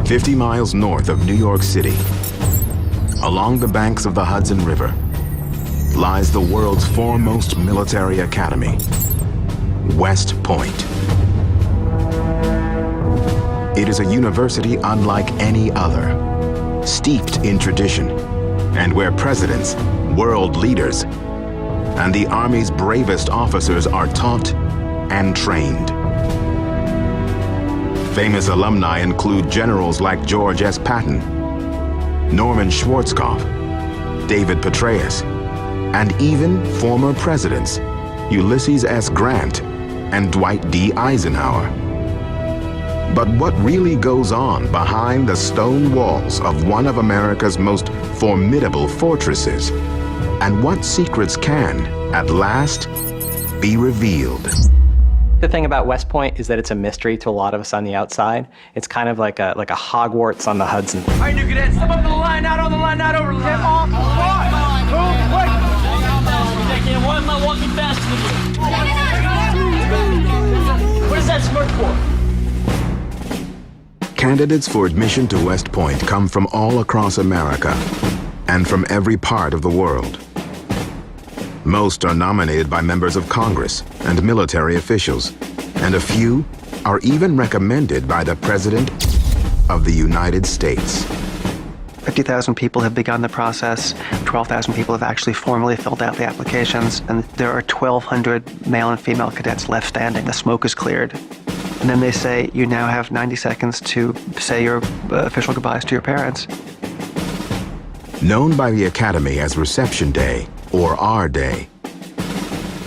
50 miles north of New York City, along the banks of the Hudson River, lies the world's foremost military academy, West Point. It is a university unlike any other, steeped in tradition, and where presidents, world leaders, and the Army's bravest officers are taught and trained. Famous alumni include generals like George S. Patton, Norman Schwarzkopf, David Petraeus, and even former presidents Ulysses S. Grant and Dwight D. Eisenhower. But what really goes on behind the stone walls of one of America's most formidable fortresses? And what secrets can, at last, be revealed? The thing about Westpoint is that it's a mystery to a lot of us on the outside. It's kind of like a Hogwarts on the Hudson. All right, new cadets, step up to the line, not on the line, not over the line. Get off the line. Move, wait. Why am I walking faster than you? What is that smirk for? Candidates for admission to West Point come from all across America and from every part of the world. Most are nominated by members of Congress and military officials, and a few are even recommended by the President of the United States. 50,000 people have begun the process. 12,000 people have actually formally filled out the applications, and there are 1,200 male and female cadets left standing. The smoke is cleared. And then they say, you now have 90 seconds to say your official goodbyes to your parents. Known by the Academy as Reception Day, or R-Day,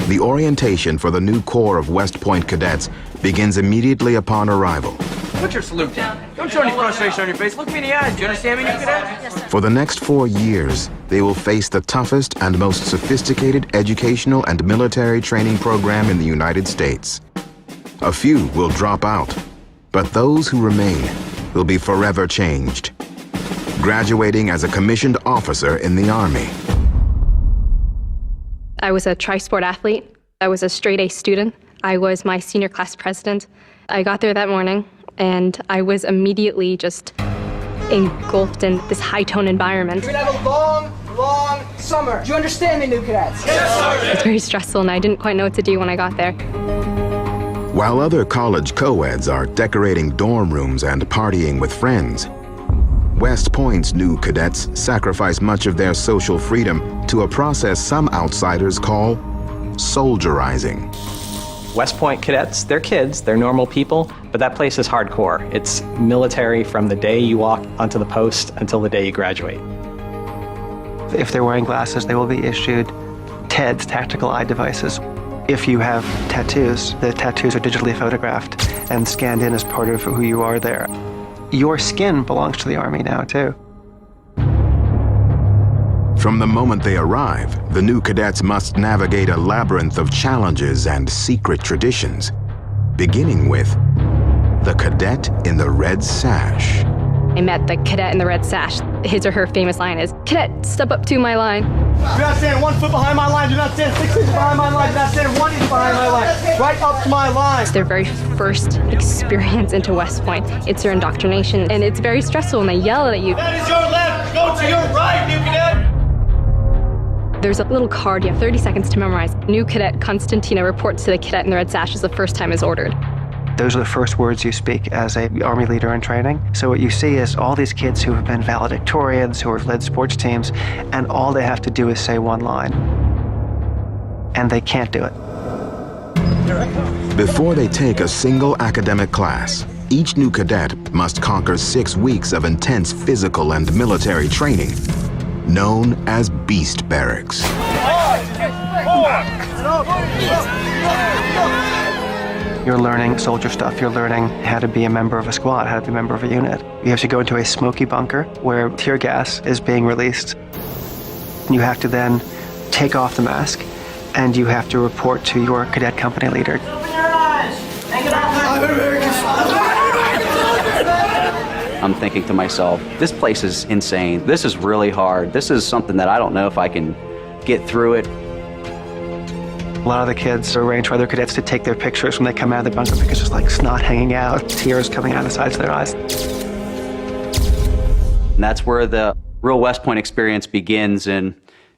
the orientation for the new corps of West Point cadets begins immediately upon arrival. Put your salute down. Don't show any frustration on your face. Look me in the eyes. Do you understand me, new cadet? Yes, sir. For the next 4 years, they will face the toughest and most sophisticated educational and military training program in the United States. A few will drop out, but those who remain will be forever changed, graduating as a commissioned officer in the Army. I was a tri-sport athlete. I was a straight-A student. I was my senior class president. I got there that morning, and I was immediately just engulfed in this high-tone environment. We're gonna have a long summer. Do you understand me, new cadets? Yes, sir. It was very stressful, and I didn't quite know what to do when I got there. While other college co-eds are decorating dorm rooms and partying with friends, West Point's new cadets sacrifice much of their social freedom to a process some outsiders call soldierizing. West Point cadets, they're kids, they're normal people, but that place is hardcore. It's military from the day you walk onto the post until the day you graduate. If they're wearing glasses, they will be issued TEDs, tactical eye devices. If you have tattoos, the tattoos are digitally photographed and scanned in as part of who you are there. Your skin belongs to the Army now, too. From the moment they arrive, the new cadets must navigate a labyrinth of challenges and secret traditions, beginning with the cadet in the red sash. I met the cadet in the red sash. His or her famous line is, "Cadet, step up to my line." Do not stand 1 foot behind my line. Do not stand 6 inches behind my line. Do not stand 1 inch behind my line. Right up to my line. It's their very first experience into West Point. It's their indoctrination, and it's very stressful, and they yell at you. That is your left. Go to your right, new cadet. There's a little card you have 30 seconds to memorize. New cadet Constantina reports to the cadet in the red sash as the first time is ordered. Those are the first words you speak as an Army leader in training. So what you see is all these kids who have been valedictorians, who have led sports teams, and all they have to do is say one line. And they can't do it. Before they take a single academic class, each new cadet must conquer 6 weeks of intense physical and military training, known as Beast Barracks. You're learning soldier stuff. You're learning how to be a member of a squad, how to be a member of a unit. You have to go into a smoky bunker where tear gas is being released. You have to then take off the mask, and you have to report to your cadet company leader. Open your eyes. Take it off. I'm thinking to myself, this place is insane. This is really hard. This is something that I don't know if I can get through it. A lot of the kids arrange for other cadets to take their pictures when they come out of the bunker because there's like snot hanging out, tears coming out of the sides of their eyes. And that's where the real West Point experience begins. And,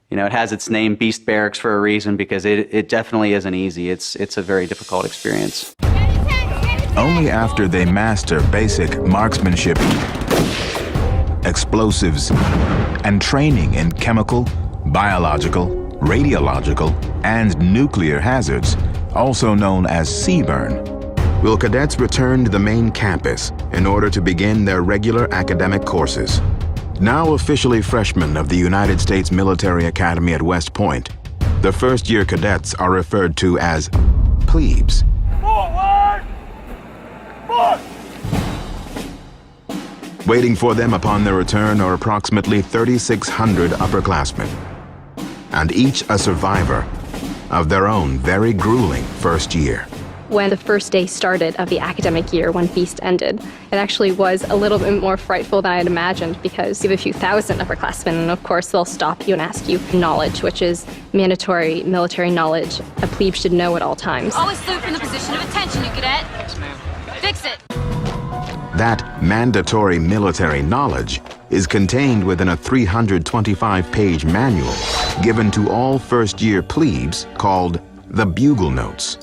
you know, it has its name, Beast Barracks, for a reason, because it definitely isn't easy. It's a very difficult experience. Only after they master basic marksmanship, explosives, and training in chemical, biological, radiological, and nuclear hazards, also known as CBRN, will cadets return to the main campus in order to begin their regular academic courses. Now officially freshmen of the United States Military Academy at West Point, the first-year cadets are referred to as plebes. Forward! Forward! Waiting for them upon their return are approximately 3,600 upperclassmen, and each a survivor of their own very grueling first year. When the first day started of the academic year, when Feast ended, it actually was a little bit more frightful than I had imagined, because you have a few thousand upperclassmen, and of course they'll stop you and ask you knowledge, which is mandatory military knowledge a plebe should know at all times. Always salute from the position of attention, you cadet. Yes, ma'am. Fix it. That mandatory military knowledge is contained within a 325-page manual given to all first-year plebes called the Bugle Notes.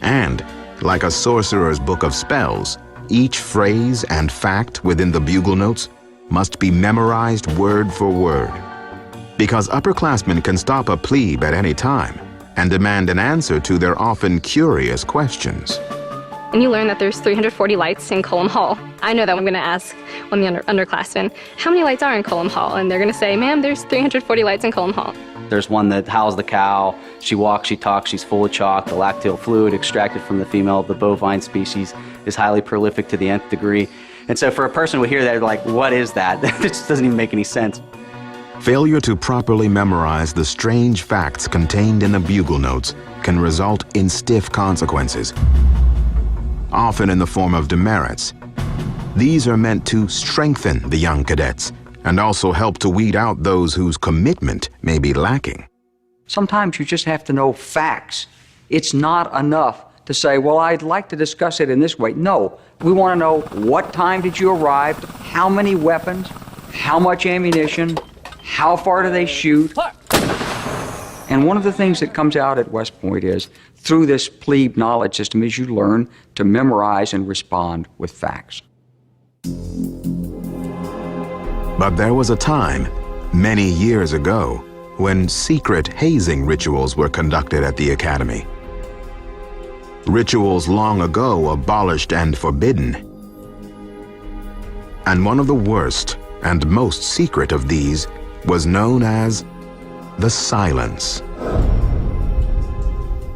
And, like a sorcerer's book of spells, each phrase and fact within the Bugle Notes must be memorized word for word. Because upperclassmen can stop a plebe at any time and demand an answer to their often curious questions. And you learn that there's 340 lights in Cullum Hall. I know that I'm going to ask one of the underclassmen, how many lights are in Cullum Hall? And they're going to say, ma'am, there's 340 lights in Cullum Hall. There's one that howls the cow. She walks, she talks, she's full of chalk. The lacteal fluid extracted from the female of the bovine species is highly prolific to the nth degree. And so for a person who would hear that, they're like, what is that? That just doesn't even make any sense. Failure to properly memorize the strange facts contained in the Bugle Notes can result in stiff consequences, often in the form of demerits. These are meant to strengthen the young cadets and also help to weed out those whose commitment may be lacking. Sometimes you just have to know facts. It's not enough to say, well, I'd like to discuss it in this way. No, we want to know what time did you arrive, how many weapons, how much ammunition, how far do they shoot. And one of the things that comes out at West Point is, through this plebe knowledge system, is you learn to memorize and respond with facts. But there was a time, many years ago, when secret hazing rituals were conducted at the Academy. Rituals long ago abolished and forbidden. And one of the worst and most secret of these was known as the silence.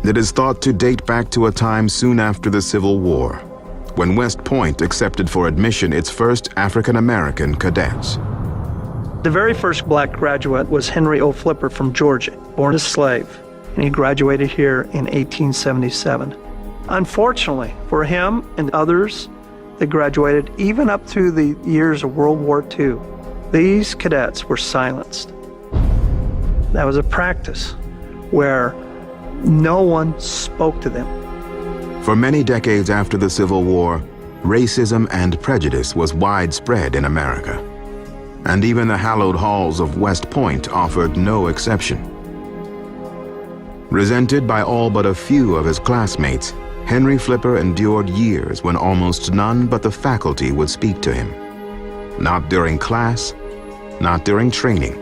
It is thought to date back to a time soon after the Civil War, when West Point accepted for admission its first African-American cadets. The very first black graduate was Henry O. Flipper from Georgia, born a slave, and he graduated here in 1877. Unfortunately for him and others that graduated even up through the years of World War II, these cadets were silenced. That was a practice where no one spoke to them. For many decades after the Civil War, racism and prejudice was widespread in America. And even the hallowed halls of West Point offered no exception. Resented by all but a few of his classmates, Henry Flipper endured years when almost none but the faculty would speak to him. Not during class, not during training,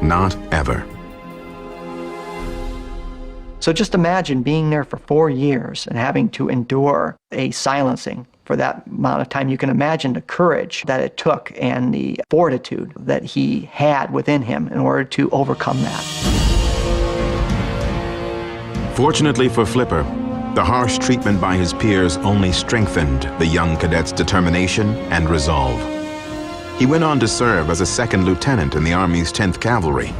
not ever. So just imagine being there for 4 years and having to endure a silencing for that amount of time. You can imagine the courage that it took and the fortitude that he had within him in order to overcome that. Fortunately for Flipper, the harsh treatment by his peers only strengthened the young cadet's determination and resolve. He went on to serve as a second lieutenant in the Army's 10th Cavalry,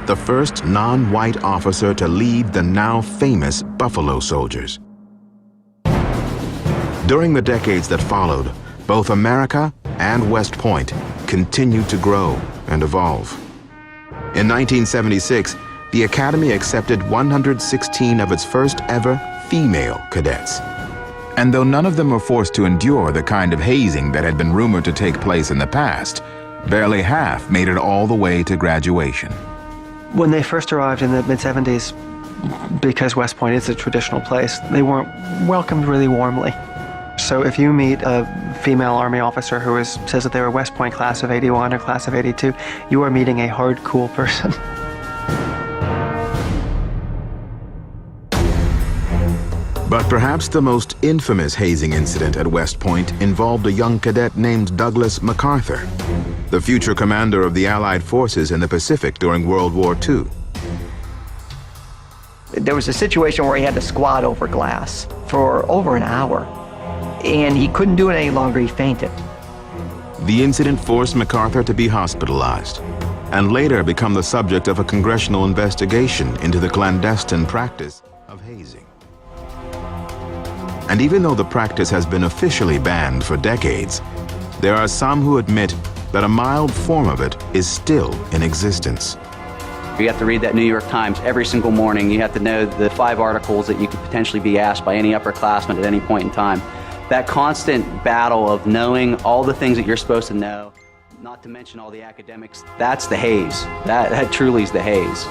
the first non-white officer to lead the now famous Buffalo Soldiers. During the decades that followed, both America and West Point continued to grow and evolve. In 1976, the Academy accepted 116 of its first ever female cadets. And though none of them were forced to endure the kind of hazing that had been rumored to take place in the past, Barely half made it all the way to graduation. When they first arrived in the mid-70s, because West Point is a traditional place, they weren't welcomed really warmly. So if you meet a female Army officer who says that they're a West Point class of 81 or class of 82, you are meeting a hard, cool person. But perhaps the most infamous hazing incident at West Point involved a young cadet named Douglas MacArthur, the future commander of the Allied forces in the Pacific during World War II. There was a situation where he had to squat over glass for over an hour, and he couldn't do it any longer. He fainted. The incident forced MacArthur to be hospitalized and later become the subject of a congressional investigation into the clandestine practice of hazing. And even though the practice has been officially banned for decades, there are some who admit that a mild form of it is still in existence. You have to read that New York Times every single morning. You have to know the 5 articles that you could potentially be asked by any upperclassman at any point in time. That constant battle of knowing all the things that you're supposed to know, not to mention all the academics, that's the haze. That truly is the haze.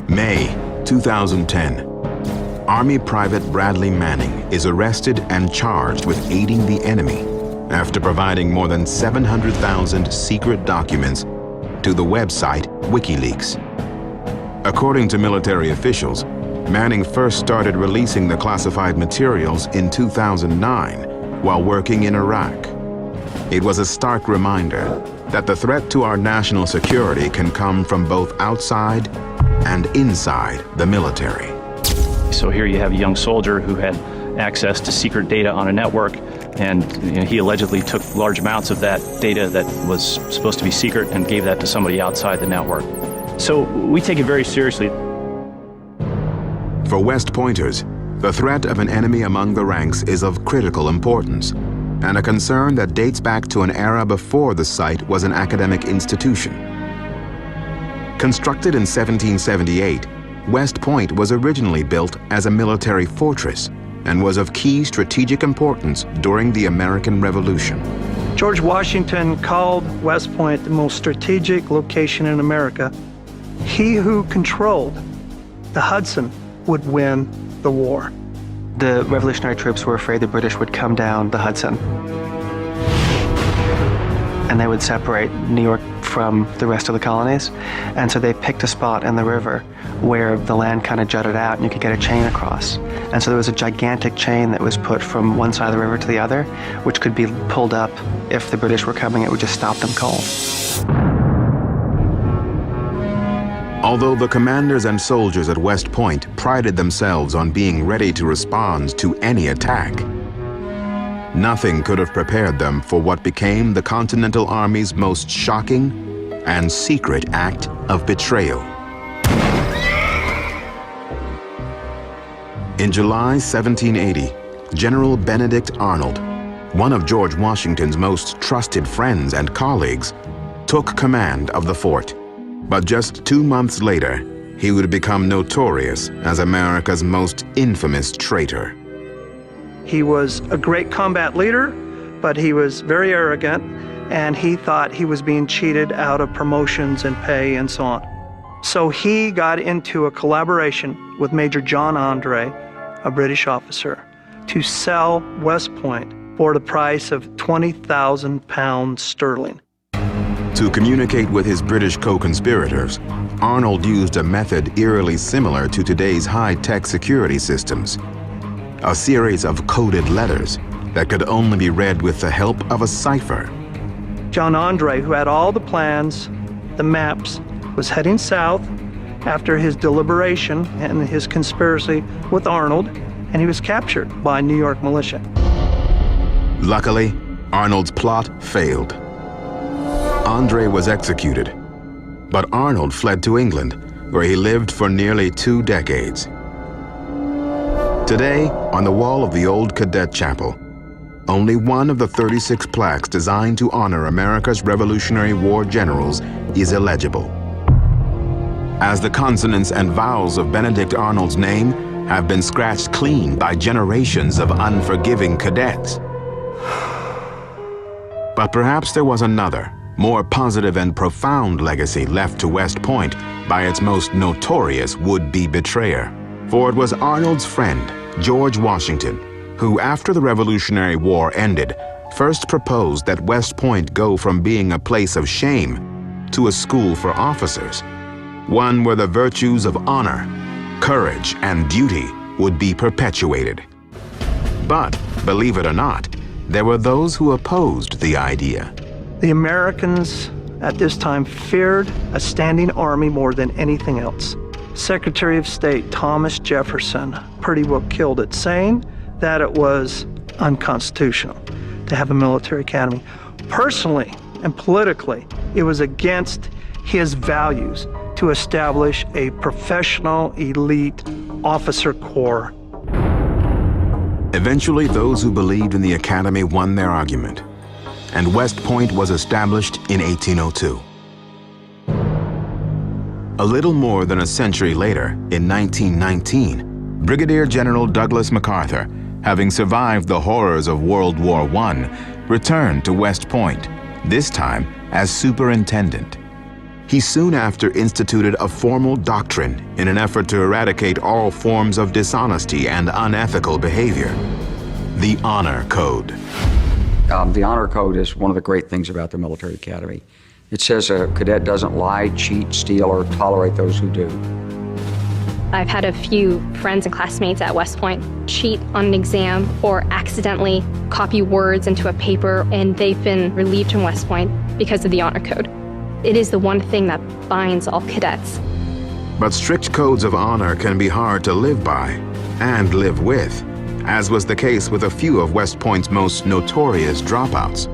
May 2010. Army Private Bradley Manning is arrested and charged with aiding the enemy after providing more than 700,000 secret documents to the website WikiLeaks. According to military officials, Manning first started releasing the classified materials in 2009 while working in Iraq. It was a stark reminder that the threat to our national security can come from both outside and inside the military. So here you have a young soldier who had access to secret data on a network, and he allegedly took large amounts of that data that was supposed to be secret and gave that to somebody outside the network. So we take it very seriously. For West Pointers, the threat of an enemy among the ranks is of critical importance, and a concern that dates back to an era before the site was an academic institution. Constructed in 1778, West Point was originally built as a military fortress and was of key strategic importance during the American Revolution. George Washington called West Point the most strategic location in America. He who controlled the Hudson would win the war. The revolutionary troops were afraid the British would come down the Hudson and they would separate New York from the rest of the colonies. And so they picked a spot in the river where the land kind of jutted out and you could get a chain across. And so there was a gigantic chain that was put from one side of the river to the other, which could be pulled up. If the British were coming, it would just stop them cold. Although the commanders and soldiers at West Point prided themselves on being ready to respond to any attack, nothing could have prepared them for what became the Continental Army's most shocking and secret act of betrayal. In July 1780, General Benedict Arnold, one of George Washington's most trusted friends and colleagues, took command of the fort. But just 2 months later, he would become notorious as America's most infamous traitor. He was a great combat leader, but he was very arrogant, and he thought he was being cheated out of promotions and pay and so on. So he got into a collaboration with Major John Andre, a British officer, to sell West Point for the price of £20,000 sterling. To communicate with his British co-conspirators, Arnold used a method eerily similar to today's high-tech security systems. A series of coded letters that could only be read with the help of a cipher. John Andre, who had all the plans, the maps, was heading south after his deliberation and his conspiracy with Arnold, and he was captured by New York militia. Luckily, Arnold's plot failed. Andre was executed, but Arnold fled to England, where he lived for nearly 2 decades. Today, on the wall of the old cadet chapel, only one of the 36 plaques designed to honor America's Revolutionary War generals is illegible. As the consonants and vowels of Benedict Arnold's name have been scratched clean by generations of unforgiving cadets. But perhaps there was another, more positive and profound legacy left to West Point by its most notorious would-be betrayer. For it was Arnold's friend, George Washington, who, after the Revolutionary War ended, first proposed that West Point go from being a place of shame to a school for officers, one where the virtues of honor, courage, and duty would be perpetuated. But, believe it or not, there were those who opposed the idea. The Americans at this time feared a standing army more than anything else. Secretary of State Thomas Jefferson pretty well killed it, saying that it was unconstitutional to have a military academy. Personally and politically, it was against his values to establish a professional elite officer corps. Eventually, those who believed in the academy won their argument, and West Point was established in 1802. A little more than a century later, in 1919, Brigadier General Douglas MacArthur, having survived the horrors of World War I, returned to West Point, this time as superintendent. He soon after instituted a formal doctrine in an effort to eradicate all forms of dishonesty and unethical behavior: the Honor Code. The Honor Code is one of the great things about the military academy. It says a cadet doesn't lie, cheat, steal, or tolerate those who do. I've had a few friends and classmates at West Point cheat on an exam or accidentally copy words into a paper, and they've been relieved from West Point because of the Honor Code. It is the one thing that binds all cadets. But strict codes of honor can be hard to live by and live with, as was the case with a few of West Point's most notorious dropouts.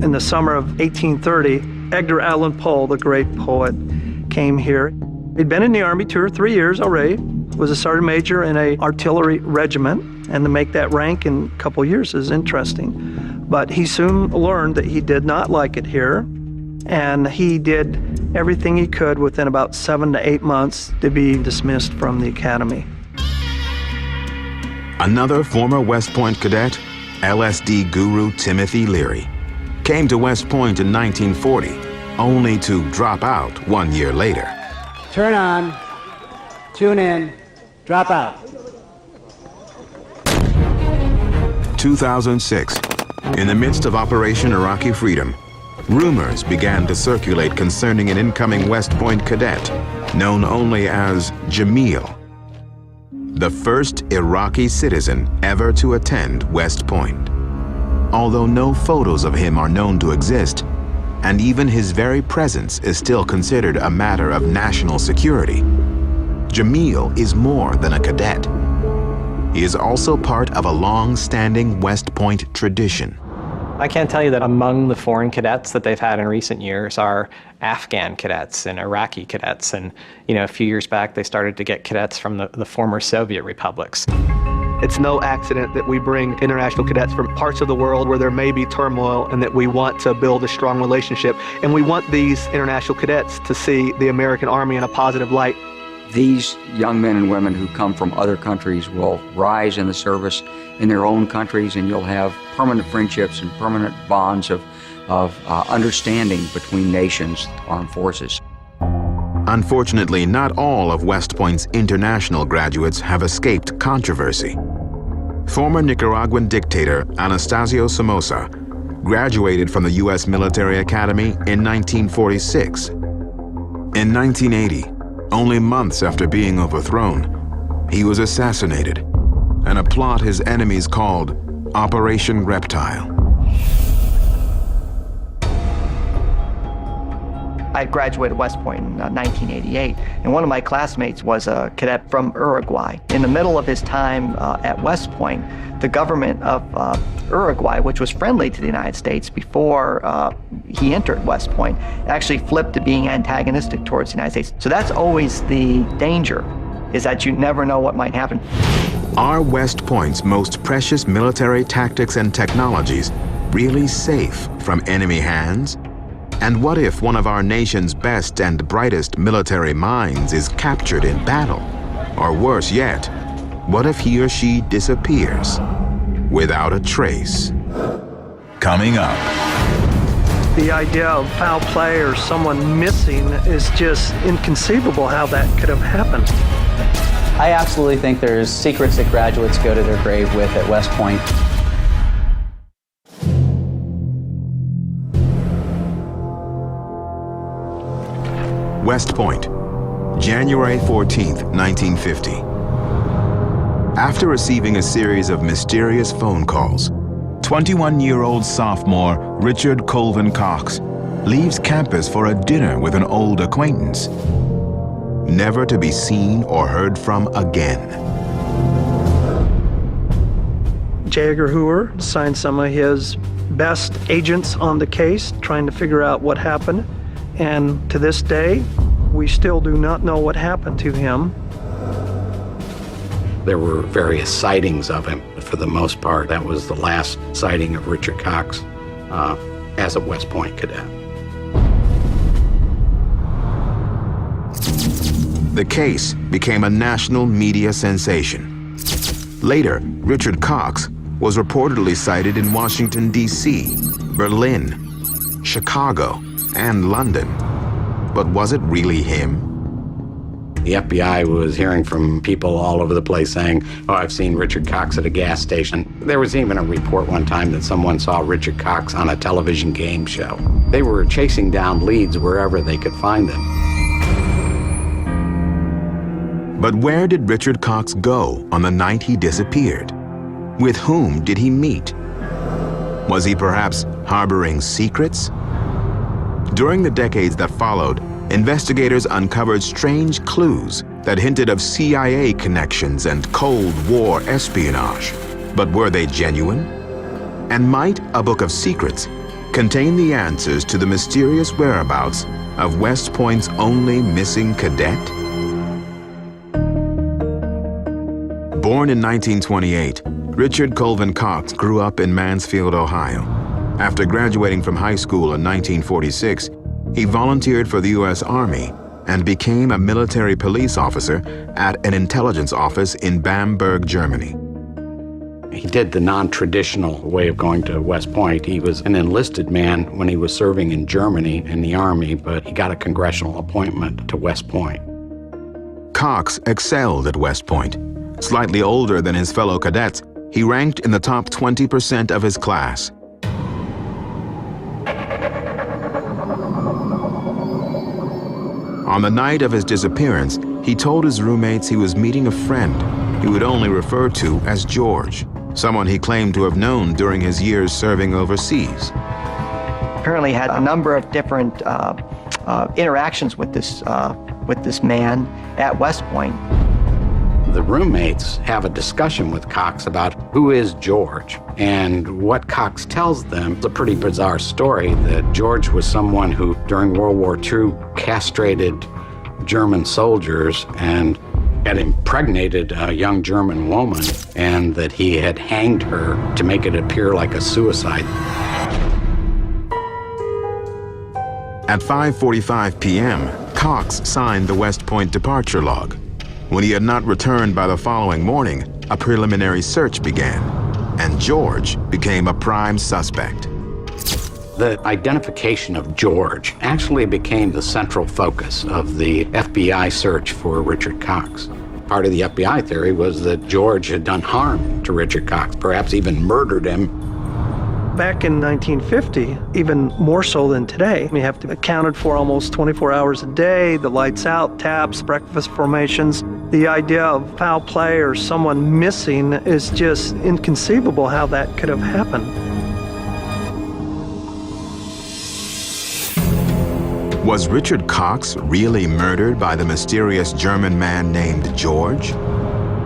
In the summer of 1830, Edgar Allan Poe, the great poet, came here. He'd been in the Army 2 or 3 years already, was a sergeant major in an artillery regiment, and to make that rank in a couple years is interesting. But he soon learned that he did not like it here, and he did everything he could within about 7 to 8 months to be dismissed from the academy. Another former West Point cadet, LSD guru Timothy Leary, came to West Point in 1940, only to drop out 1 year later. Turn on, tune in, drop out. 2006, in the midst of Operation Iraqi Freedom, rumors began to circulate concerning an incoming West Point cadet known only as Jamil, the first Iraqi citizen ever to attend West Point. Although no photos of him are known to exist, and even his very presence is still considered a matter of national security, Jamil is more than a cadet. He is also part of a long-standing West Point tradition. I can't tell you that among the foreign cadets that they've had in recent years are Afghan cadets and Iraqi cadets. And, a few years back, they started to get cadets from the former Soviet republics. It's no accident that we bring international cadets from parts of the world where there may be turmoil, and that we want to build a strong relationship. And we want these international cadets to see the American Army in a positive light. These young men and women who come from other countries will rise in the service in their own countries, and you'll have permanent friendships and permanent bonds of understanding between nations, armed forces. Unfortunately, not all of West Point's international graduates have escaped controversy. Former Nicaraguan dictator Anastasio Somoza graduated from the U.S. Military Academy in 1946. In 1980, only months after being overthrown, he was assassinated in a plot his enemies called Operation Reptile. I graduated West Point in 1988, and one of my classmates was a cadet from Uruguay. In the middle of his time at West Point, the government of Uruguay, which was friendly to the United States before he entered West Point, actually flipped to being antagonistic towards the United States. So that's always the danger, is that you never know what might happen. Are West Point's most precious military tactics and technologies really safe from enemy hands? And what if one of our nation's best and brightest military minds is captured in battle? Or worse yet, what if he or she disappears without a trace? Coming up. The idea of foul play or someone missing is just inconceivable how that could have happened. I absolutely think there's secrets that graduates go to their grave with at West Point. West Point, January 14th, 1950. After receiving a series of mysterious phone calls, 21-year-old sophomore Richard Colvin Cox leaves campus for a dinner with an old acquaintance, never to be seen or heard from again. J. Edgar Hoover signed some of his best agents on the case, trying to figure out what happened. And to this day, we still do not know what happened to him. There were various sightings of him. For the most part, that was the last sighting of Richard Cox as a West Point cadet. The case became a national media sensation. Later, Richard Cox was reportedly sighted in Washington, D.C., Berlin, Chicago, and London. But was it really him? The FBI was hearing from people all over the place saying, oh, I've seen Richard Cox at a gas station. There was even a report one time that someone saw Richard Cox on a television game show. They were chasing down leads wherever they could find them. But where did Richard Cox go on the night he disappeared? With whom did he meet? Was he perhaps harboring secrets? During the decades that followed, investigators uncovered strange clues that hinted of CIA connections and Cold War espionage. But were they genuine? And might a book of secrets contain the answers to the mysterious whereabouts of West Point's only missing cadet? Born in 1928, Richard Colvin Cox grew up in Mansfield, Ohio. After graduating from high school in 1946, he volunteered for the U.S. Army and became a military police officer at an intelligence office in Bamberg, Germany. He did the non-traditional way of going to West Point. He was an enlisted man when he was serving in Germany in the Army, but he got a congressional appointment to West Point. Cox excelled at West Point. Slightly older than his fellow cadets, he ranked in the top 20% of his class. On the night of his disappearance, he told his roommates he was meeting a friend he would only refer to as George, someone he claimed to have known during his years serving overseas. Apparently had a number of different interactions with this man at West Point. The roommates have a discussion with Cox about who is George, and what Cox tells them is a pretty bizarre story that George was someone who, during World War II, castrated German soldiers and had impregnated a young German woman, and that he had hanged her to make it appear like a suicide. At 5:45 p.m., Cox signed the West Point departure log. When he had not returned by the following morning, a preliminary search began, and George became a prime suspect. The identification of George actually became the central focus of the FBI search for Richard Cox. Part of the FBI theory was that George had done harm to Richard Cox, perhaps even murdered him. Back in 1950, even more so than today, we have to be accounted for almost 24 hours a day, the lights out, taps, breakfast formations. The idea of foul play or someone missing is just inconceivable how that could have happened. Was Richard Cox really murdered by the mysterious German man named George?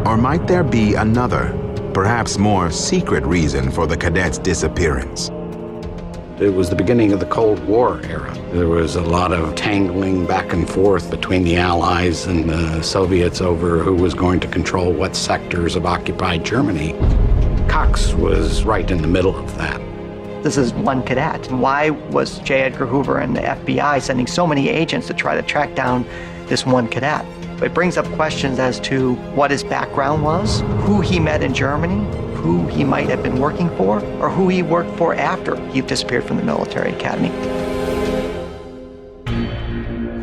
Or might there be another, perhaps more secret reason for the cadet's disappearance? It was the beginning of the Cold War era. There was a lot of tangling back and forth between the Allies and the Soviets over who was going to control what sectors of occupied Germany. Cox was right in the middle of that. This is one cadet. Why was J. Edgar Hoover and the FBI sending so many agents to try to track down this one cadet? It brings up questions as to what his background was, who he met in Germany, who he might have been working for, or who he worked for after he disappeared from the military academy.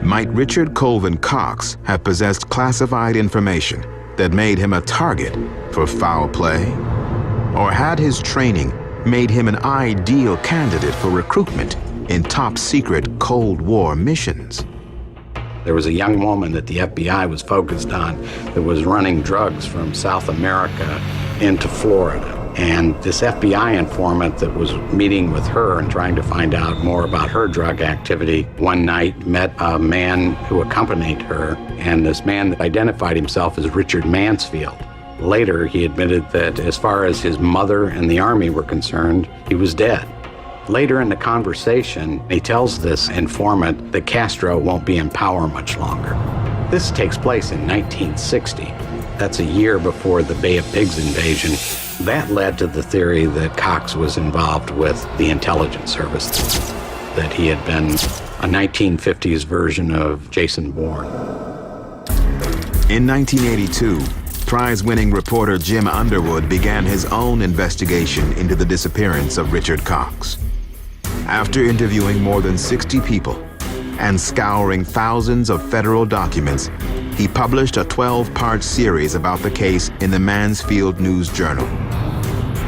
Might Richard Colvin Cox have possessed classified information that made him a target for foul play? Or had his training made him an ideal candidate for recruitment in top-secret Cold War missions? There was a young woman that the FBI was focused on that was running drugs from South America into Florida. And this FBI informant that was meeting with her and trying to find out more about her drug activity one night met a man who accompanied her, and this man identified himself as Richard Mansfield. Later, he admitted that as far as his mother and the Army were concerned, he was dead. Later in the conversation, he tells this informant that Castro won't be in power much longer. This takes place in 1960. That's a year before the Bay of Pigs invasion. That led to the theory that Cox was involved with the intelligence service, that he had been a 1950s version of Jason Bourne. In 1982, prize-winning reporter Jim Underwood began his own investigation into the disappearance of Richard Cox. After interviewing more than 60 people and scouring thousands of federal documents, he published a 12-part series about the case in the Mansfield News Journal.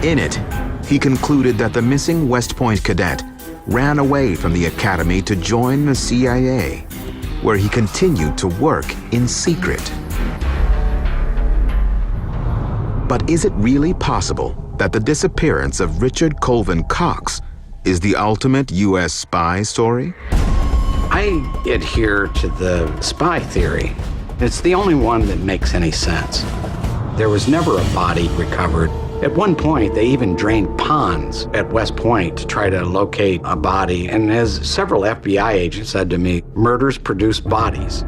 In it, he concluded that the missing Westpoint cadet ran away from the academy to join the CIA, where he continued to work in secret. But is it really possible that the disappearance of Richard Colvin Cox is the ultimate U.S. spy story? I adhere to the spy theory. It's the only one that makes any sense. There was never a body recovered. At one point, they even drained ponds at Westpoint to try to locate a body. And as several FBI agents said to me, murders produce bodies.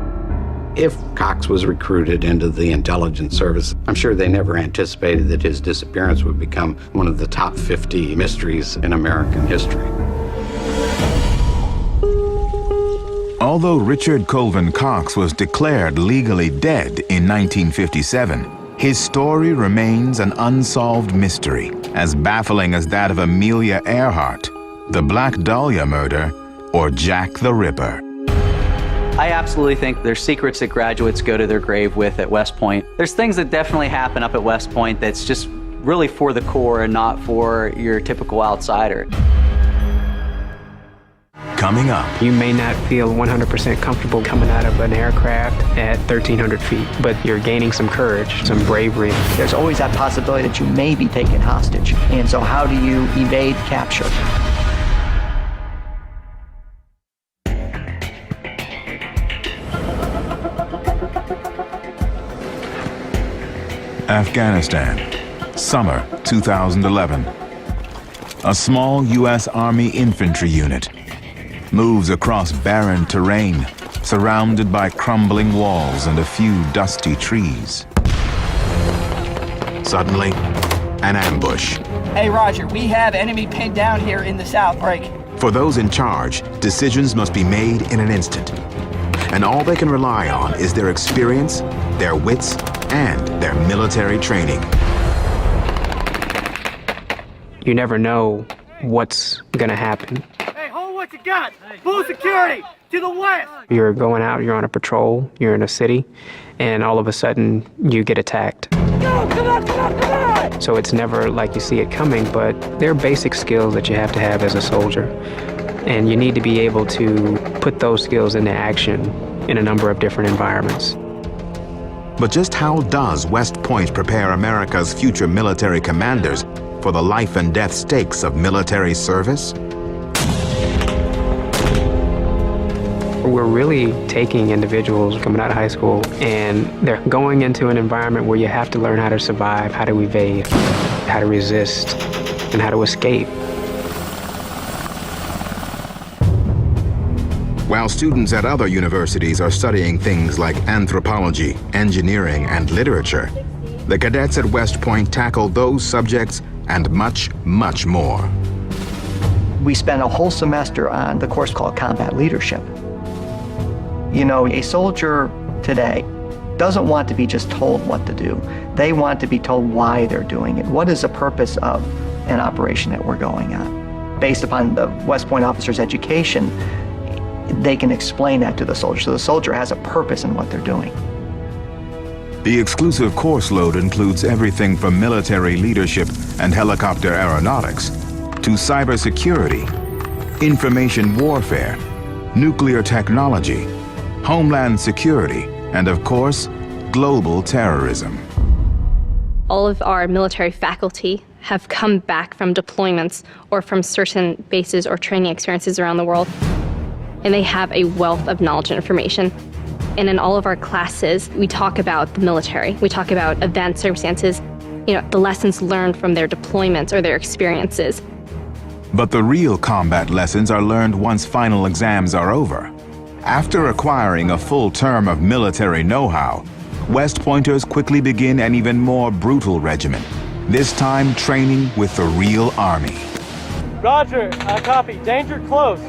If Cox was recruited into the intelligence service, I'm sure they never anticipated that his disappearance would become one of the top 50 mysteries in American history. Although Richard Colvin Cox was declared legally dead in 1957, his story remains an unsolved mystery, as baffling as that of Amelia Earhart, the Black Dahlia murder, or Jack the Ripper. I absolutely think there's secrets that graduates go to their grave with at Westpoint. There's things that definitely happen up at Westpoint that's just really for the core and not for your typical outsider. Coming up. You may not feel 100% comfortable coming out of an aircraft at 1,300 feet, but you're gaining some courage, some bravery. There's always that possibility that you may be taken hostage. And so how do you evade capture? Afghanistan, summer 2011. A small U.S. Army infantry unit moves across barren terrain, surrounded by crumbling walls and a few dusty trees. Suddenly, an ambush. Hey, Roger, we have enemy pinned down here in the south break. For those in charge, decisions must be made in an instant. And all they can rely on is their experience, their wits, and their military training. You never know what's gonna happen. Hey, hold what you got! Full security! To the west! You're going out, you're on a patrol, you're in a city, and all of a sudden you get attacked. Go! Come on, come on, come on! So it's never like you see it coming, but there are basic skills that you have to have as a soldier. And you need to be able to put those skills into action in a number of different environments. But just how does West Point prepare America's future military commanders for the life and death stakes of military service? We're really taking individuals coming out of high school and they're going into an environment where you have to learn how to survive, how to evade, how to resist, and how to escape. While students at other universities are studying things like anthropology, engineering, and literature, the cadets at West Point tackle those subjects and much, much more. We spent a whole semester on the course called Combat Leadership. You know, a soldier today doesn't want to be just told what to do. They want to be told why they're doing it. What is the purpose of an operation that we're going on? Based upon the West Point officer's education, they can explain that to the soldier. So the soldier has a purpose in what they're doing. The exclusive course load includes everything from military leadership and helicopter aeronautics to cybersecurity, information warfare, nuclear technology, homeland security, and of course, global terrorism. All of our military faculty have come back from deployments or from certain bases or training experiences around the world, and they have a wealth of knowledge and information. And in all of our classes, we talk about the military. We talk about event circumstances, the lessons learned from their deployments or their experiences. But the real combat lessons are learned once final exams are over. After acquiring a full term of military know-how, West Pointers quickly begin an even more brutal regimen, this time training with the real Army. Roger, copy. Danger close.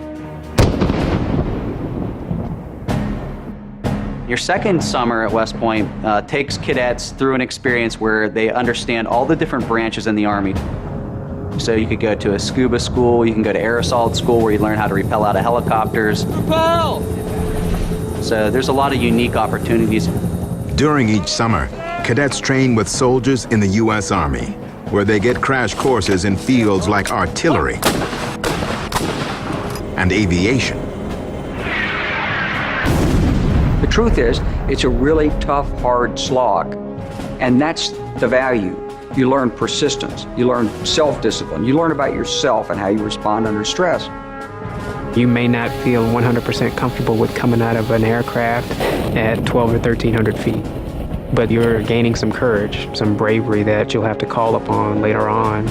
Your second summer at West Point takes cadets through an experience where they understand all the different branches in the Army. So you could go to a scuba school, you can go to air assault school where you learn how to rappel out of helicopters. Rappel! So there's a lot of unique opportunities. During each summer, cadets train with soldiers in the U.S. Army, where they get crash courses in fields like artillery and aviation. The truth is, it's a really tough, hard slog, and that's the value. You learn persistence, you learn self-discipline, you learn about yourself and how you respond under stress. You may not feel 100% comfortable with coming out of an aircraft at 12 or 1,300 feet, but you're gaining some courage, some bravery that you'll have to call upon later on.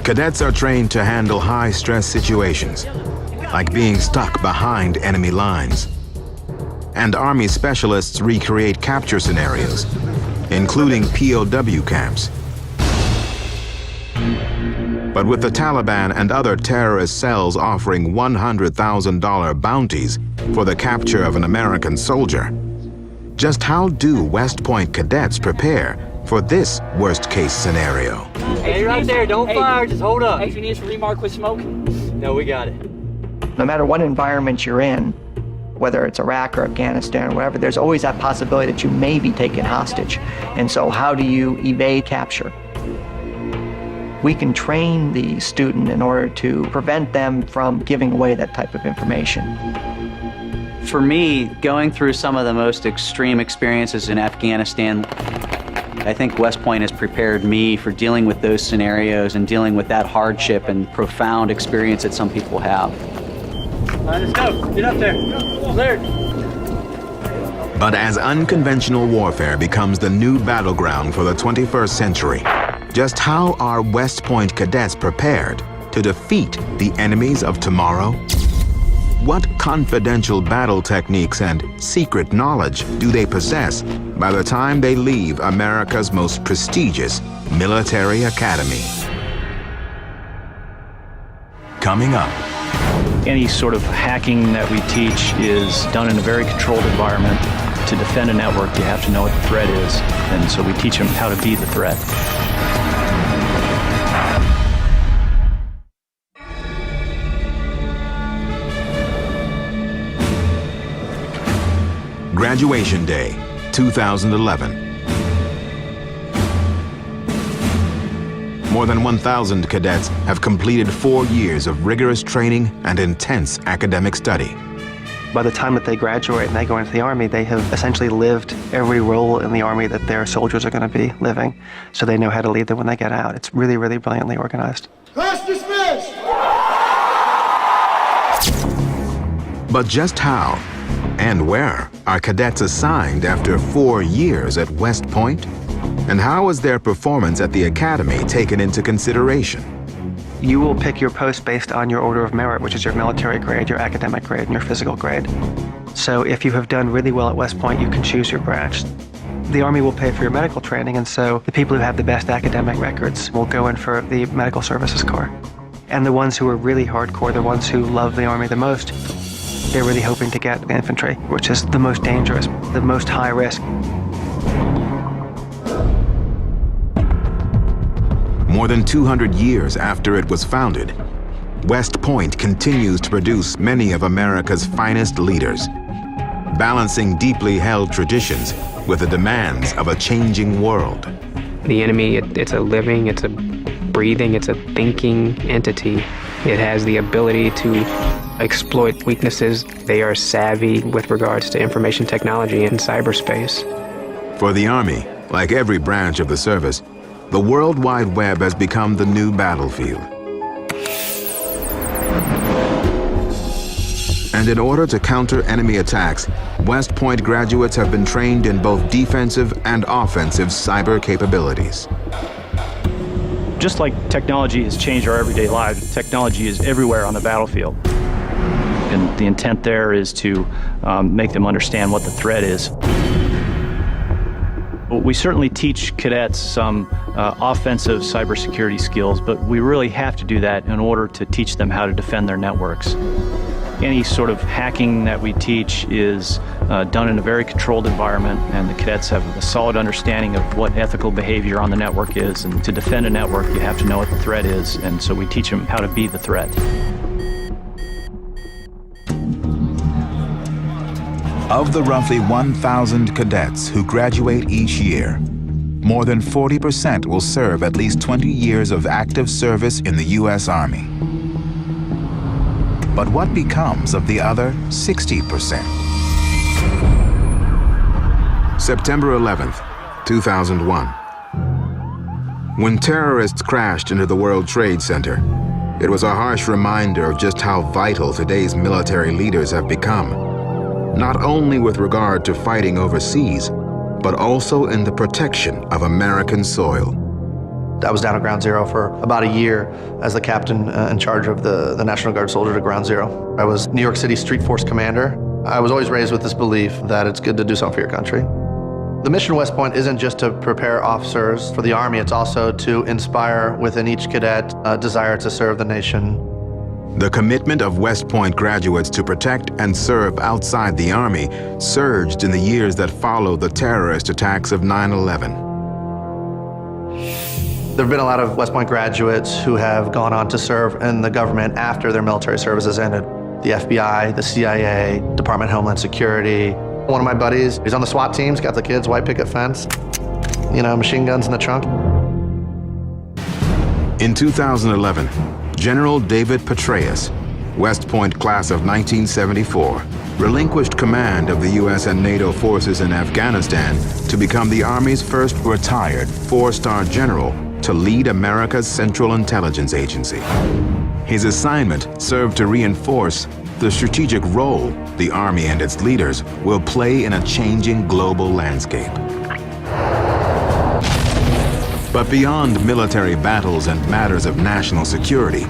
Cadets are trained to handle high-stress situations, like being stuck behind enemy lines. And Army specialists recreate capture scenarios, including POW camps. But with the Taliban and other terrorist cells offering $100,000 bounties for the capture of an American soldier, just how do West Point cadets prepare for this worst-case scenario? Hey, right there, don't fire, just hold up. Hey, if you need us to remark with smoke? No, we got it. No matter what environment you're in, whether it's Iraq or Afghanistan or whatever, there's always that possibility that you may be taken hostage. And so how do you evade capture? We can train the student in order to prevent them from giving away that type of information. For me, going through some of the most extreme experiences in Afghanistan, I think West Point has prepared me for dealing with those scenarios and dealing with that hardship and profound experience that some people have. Let's go. Get up there. Cleared. But as unconventional warfare becomes the new battleground for the 21st century, just how are West Point cadets prepared to defeat the enemies of tomorrow? What confidential battle techniques and secret knowledge do they possess by the time they leave America's most prestigious military academy? Coming up. Any sort of hacking that we teach is done in a very controlled environment. To defend a network, you have to know what the threat is, and so we teach them how to be the threat. Graduation Day, 2011. More than 1,000 cadets have completed 4 years of rigorous training and intense academic study. By the time that they graduate and they go into the Army, they have essentially lived every role in the Army that their soldiers are going to be living, so they know how to lead them when they get out. It's really, really brilliantly organized. Class dismissed! But just how and where are cadets assigned after 4 years at West Point? And how is their performance at the academy taken into consideration? You will pick your post based on your order of merit, which is your military grade, your academic grade, and your physical grade. So if you have done really well at West Point, you can choose your branch. The Army will pay for your medical training, and so the people who have the best academic records will go in for the Medical Services Corps. And the ones who are really hardcore, the ones who love the Army the most, They're really hoping to get infantry, which is the most dangerous, the most high risk. More than 200 years after it was founded, West Point continues to produce many of America's finest leaders, balancing deeply held traditions with the demands of a changing world. The enemy, it's a living, it's a breathing, it's a thinking entity. It has the ability to exploit weaknesses. They are savvy with regards to information technology and cyberspace. For the Army, like every branch of the service, the World Wide Web has become the new battlefield. And in order to counter enemy attacks, West Point graduates have been trained in both defensive and offensive cyber capabilities. Just like technology has changed our everyday lives, technology is everywhere on the battlefield. And the intent there is to make them understand what the threat is. We certainly teach cadets some offensive cybersecurity skills, but we really have to do that in order to teach them how to defend their networks. Any sort of hacking that we teach is done in a very controlled environment, and the cadets have a solid understanding of what ethical behavior on the network is. And to defend a network, you have to know what the threat is, and so we teach them how to be the threat. Of the roughly 1,000 cadets who graduate each year, more than 40% will serve at least 20 years of active service in the U.S. Army. But what becomes of the other 60%? September 11th, 2001. When terrorists crashed into the World Trade Center, it was a harsh reminder of just how vital today's military leaders have become, not only with regard to fighting overseas, but also in the protection of American soil. I was down at Ground Zero for about a year as the captain in charge of the National Guard soldiers at Ground Zero. I was New York City Street Force Commander. I was always raised with this belief that it's good to do something for your country. The mission of West Point isn't just to prepare officers for the Army, it's also to inspire within each cadet a desire to serve the nation. The commitment of West Point graduates to protect and serve outside the Army surged in the years that followed the terrorist attacks of 9/11. There have been a lot of West Point graduates who have gone on to serve in the government after their military service has ended. The FBI, the CIA, Department of Homeland Security. One of my buddies, he's on the SWAT teams, got the kids, white picket fence, you know, machine guns in the trunk. In 2011, General David Petraeus, West Point class of 1974, relinquished command of the U.S. and NATO forces in Afghanistan to become the Army's first retired four-star general to lead America's Central Intelligence Agency. His assignment served to reinforce the strategic role the Army and its leaders will play in a changing global landscape. But beyond military battles and matters of national security,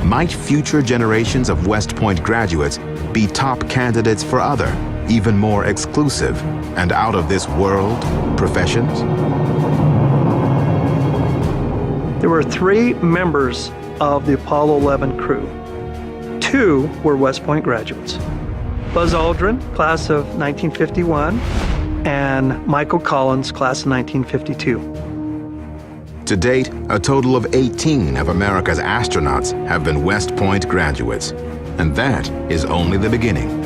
might future generations of West Point graduates be top candidates for other, even more exclusive and out-of-this-world professions? There were 3 members of the Apollo 11 crew. 2 were West Point graduates. Buzz Aldrin, class of 1951, and Michael Collins, class of 1952. To date, a total of 18 of America's astronauts have been West Point graduates, and that is only the beginning.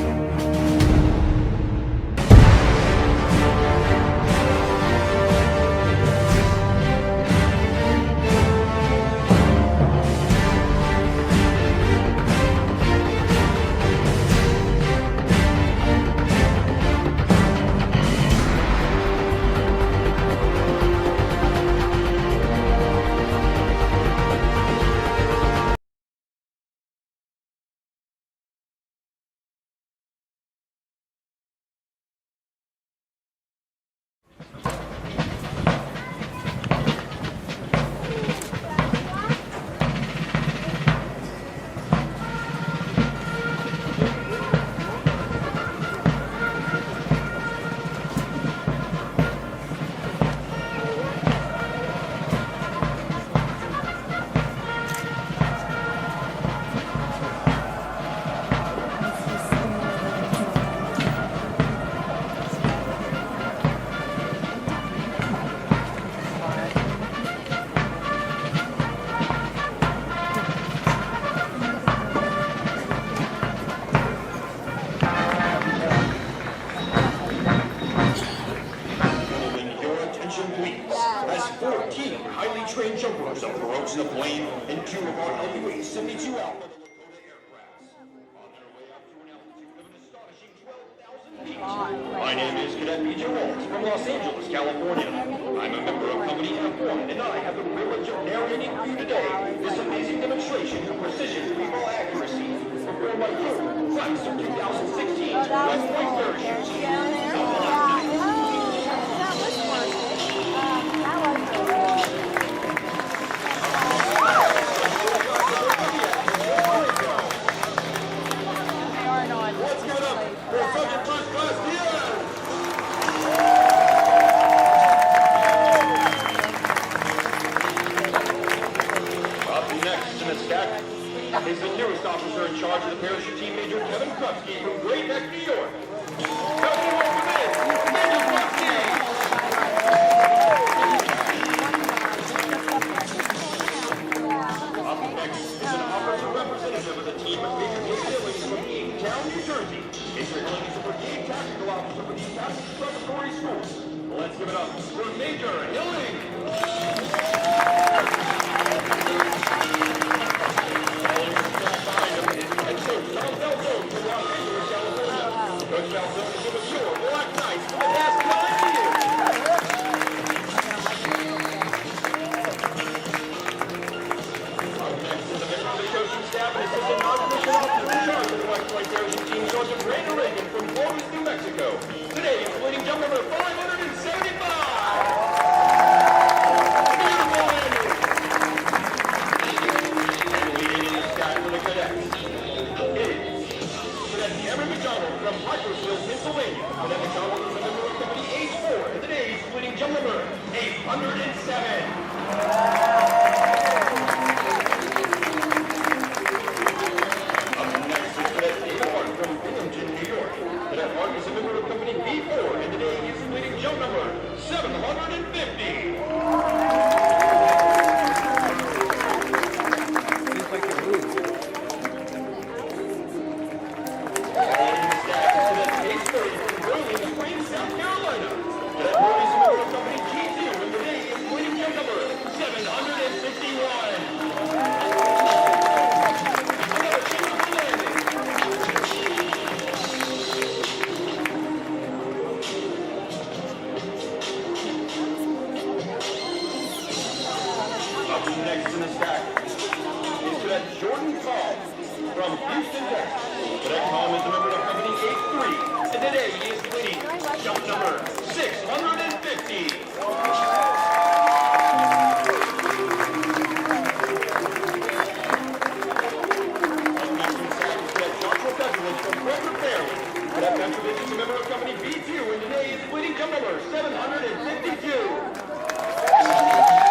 jumpers approach the plane in two of our LUA-72 Alpha. My name is Cadet B.J. Waltz from Los Angeles, California. I'm a member of Company F1, and I have the privilege of narrating for you today this amazing demonstration of precision female accuracy before my crew, class of 2016 Westpoint parachutes. Let's give it up for Sergeant First Class Diaz! Up next in the stack is the newest officer in charge of the parachute team, Major Kevin Krupski from Great Neck, New York. Help me welcome in, Major Krupski! Up next is an officer representative of the team, Major David Hillings from Eatontown, New Jersey. Major Hillings is a brigade tactical officer for the Tactical Preparatory School. Let's give it up for Major Hillings! And so, Tom Falzone from Los Angeles, California. Coach Falzone is with your Black Knights for the past 9 years. Up next is a member of the coaching staff and assistant non-commissioned officer in charge of the Westpoint parachute team, Sergeant Brandon Reagan from Clovis, New Mexico. Today, including jump number 575. From Harpersville, Pennsylvania. Cadet McDonald is a member of Company H4 and today he's completing jump number 807. Up next is Cadet David Hart from Binghamton, New York. Cadet Hart is a member of Company B4 and today he's completing jump number 750. South Carolina. Cadet Brody is a member of Company G2 and today he is completing jump number 761. Another chamber for landing. Up next in the stack is Cadet Jordan Cobb from Houston, Texas. Cadet Cobb is a member of Company H3 and today he is completing jump number 650. Cadet Petrovich is a member of Company B2 and today is completing jump number 752.